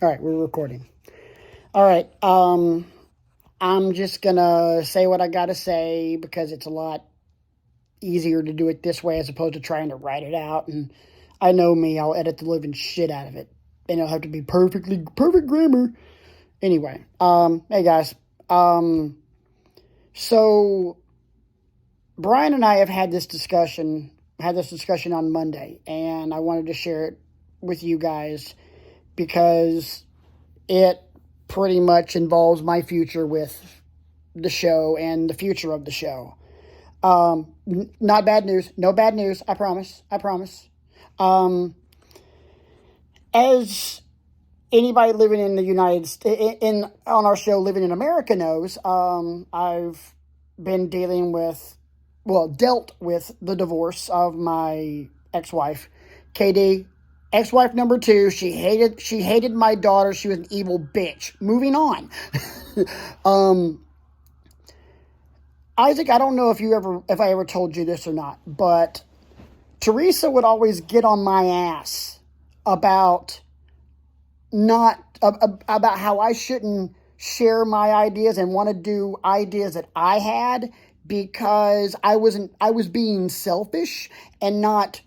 All right, we're recording. All right. I'm just gonna say what I gotta say because it's a lot easier to do it this way as opposed to trying to write it out. And I know me, I'll edit the living shit out of it, and it'll have to be perfect grammar. Anyway, hey guys. So Brian and I have had this discussion. On Monday, and I wanted to share it with you guys because it pretty much involves my future with the show and the future of the show. Not bad news. No bad news. I promise. As anybody living in the United States, on our show, Living in America knows, I've been dealt with the divorce of my ex-wife, KD. Ex-wife number 2, she hated my daughter. She was an evil bitch. Moving on. Isaac, I don't know if I ever told you this or not, but Teresa would always get on my ass about about how I shouldn't share my ideas and want to do ideas that I had because I was being selfish and not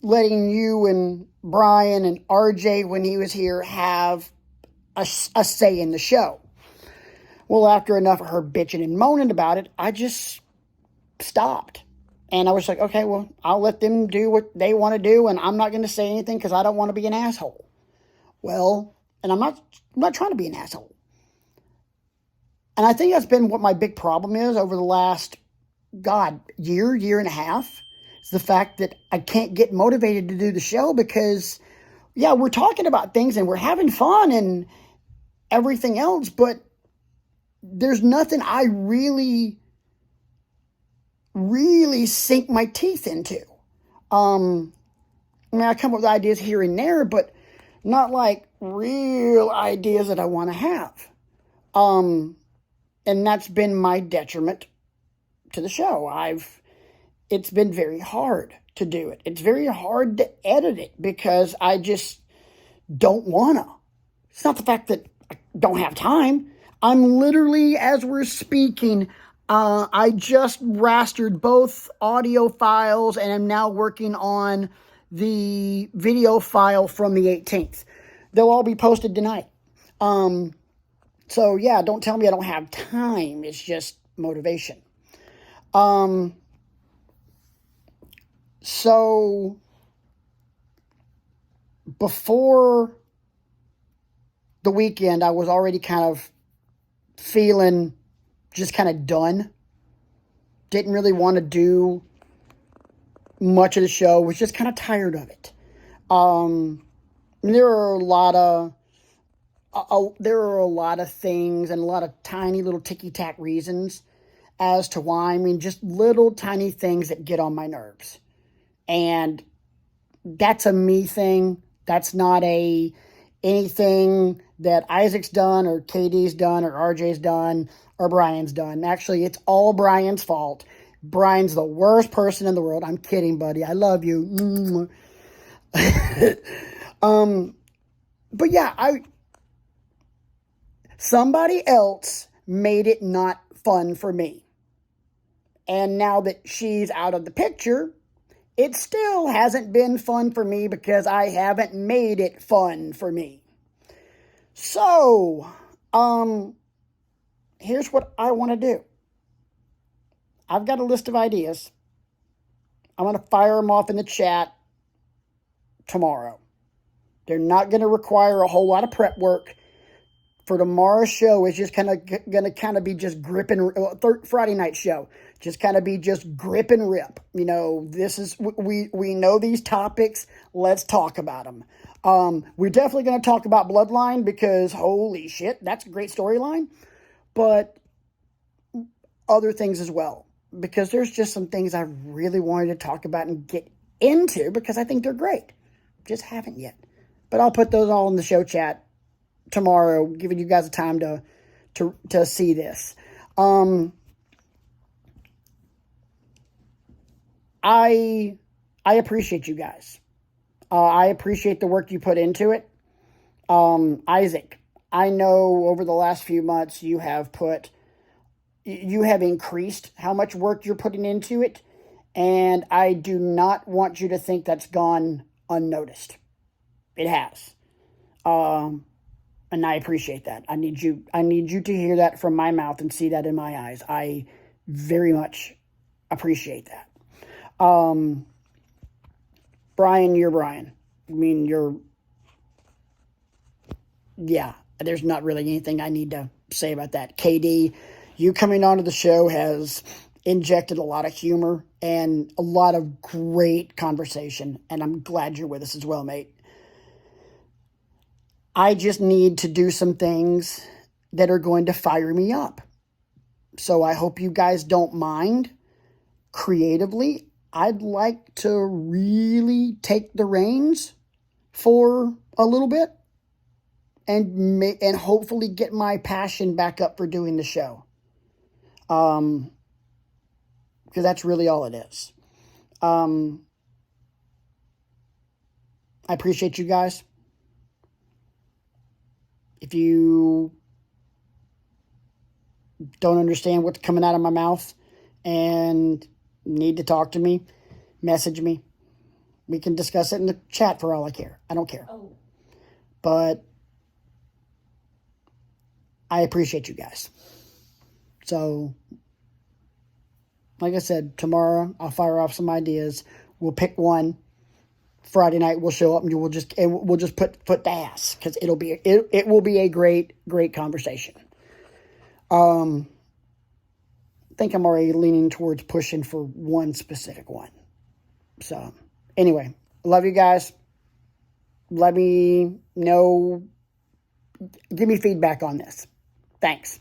letting you and Brian and RJ, when he was here, have a say in the show. Well, after enough of her bitching and moaning about it, I just stopped. And I was like, okay, well, I'll let them do what they want to do, and I'm not going to say anything because I don't want to be an asshole. Well, and I'm not trying to be an asshole. And I think that's been what my big problem is over the last, year and a half. It's the fact that I can't get motivated to do the show because, yeah, we're talking about things and we're having fun and everything else, but there's nothing I really sink my teeth into. I come up with ideas here and there, but not like real ideas that I want to have. And that's been my detriment to the show. It's been very hard to do it. It's very hard to edit it because I just don't want to. It's not the fact that I don't have time. I'm literally, as we're speaking, I just rastered both audio files and I'm now working on the video file from the 18th. They'll all be posted tonight. So yeah, don't tell me I don't have time. It's just motivation. So before the weekend, I was already kind of feeling just kind of done. Didn't really want to do much of the show. Was just kind of tired of it. There are a lot of things and a lot of tiny little ticky-tack reasons as to why. I mean, just little tiny things that get on my nerves. And that's a me thing. That's not anything that Isaac's done or KD's done or RJ's done or Brian's done. Actually, it's all Brian's fault. Brian's the worst person in the world. I'm kidding, buddy. I love you. But yeah, somebody else made it not fun for me. And now that she's out of the picture, it still hasn't been fun for me because I haven't made it fun for me. So, here's what I want to do. I've got a list of ideas. I'm going to fire them off in the chat tomorrow. They're not going to require a whole lot of prep work. For tomorrow's show, it's just going to be just grip and Friday night show. Just kind of be just grip and rip. You know, we know these topics. Let's talk about them. We're definitely going to talk about Bloodline because holy shit, that's a great storyline. But other things as well, because there's just some things I really wanted to talk about and get into because I think they're great. Just haven't yet. But I'll put those all in the show chat tomorrow, giving you guys a time to see this. I appreciate you guys. I appreciate the work you put into it. Isaac, I know over the last few months you have increased how much work you're putting into it, and I do not want you to think that's gone unnoticed. It has. And I appreciate that. I need you to hear that from my mouth and see that in my eyes. I very much appreciate that. Brian, you're Brian. I mean, yeah, there's not really anything I need to say about that. KD, you coming onto the show has injected a lot of humor and a lot of great conversation, and I'm glad you're with us as well, mate. I just need to do some things that are going to fire me up. So I hope you guys don't mind. Creatively, I'd like to really take the reins for a little bit and hopefully get my passion back up for doing the show. Because that's really all it is. I appreciate you guys. If you don't understand what's coming out of my mouth and need to talk to me, message me. We can discuss it in the chat for all I care. I don't care. Oh. But I appreciate you guys. So, like I said, tomorrow I'll fire off some ideas. We'll pick one. Friday night we'll show up and we'll just put foot to ass because it will be a great conversation. I think I'm already leaning towards pushing for one specific one. So anyway, love you guys. Let me know. Give me feedback on this. Thanks.